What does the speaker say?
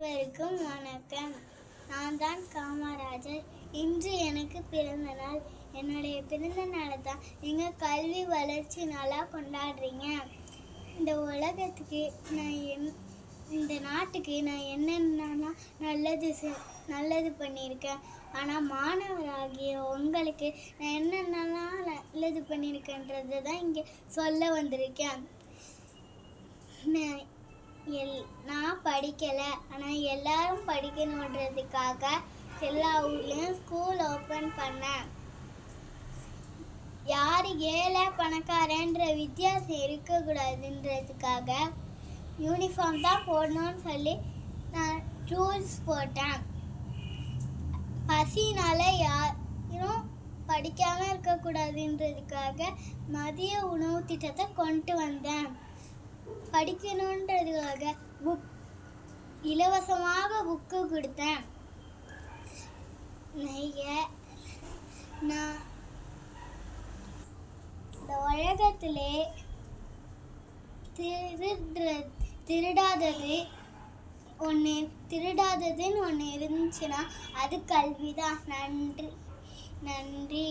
அனைவருக்கும் வணக்கம். நான் தான் காமராஜர். இன்று எனக்கு பிறந்த நாள். என்னுடைய பிறந்த நாளை தான் நீங்கள் கல்வி வளர்ச்சி நாளாக கொண்டாடுறீங்க. இந்த உலகத்துக்கு இந்த நாட்டுக்கு நான் என்னென்னா நல்லது பண்ணியிருக்கேன். ஆனால் மாணவராகிய உங்களுக்கு நான் என்னென்னலாம் நல்லது பண்ணியிருக்கேன்றதை தான் இங்கே சொல்ல வந்திருக்கேன். நான் படிக்கலை, ஆனால் எல்லாரும் படிக்கணுன்றதுக்காக எல்லா ஊர்லேயும் ஸ்கூல் ஓப்பன் பண்ணேன். யார் ஏழை பணக்காரன்ற வித்தியாசம் இருக்கக்கூடாதுன்றதுக்காக யூனிஃபார்ம் தான் போடணும்னு சொல்லி நான் ரூல்ஸ் போட்டேன். பசினால் யாரும் படிக்காமல் இருக்கக்கூடாதுன்றதுக்காக மதிய உணவு திட்டத்தை கொண்டு வந்தேன். படிக்கணுன்றதுக்காக இலவசமாக புக்கு கொடுத்தேன். நான் இந்த உலகத்திலே திருடாததுன்னு ஒன்று இருந்துச்சுன்னா அது கல்விதான். நன்றி.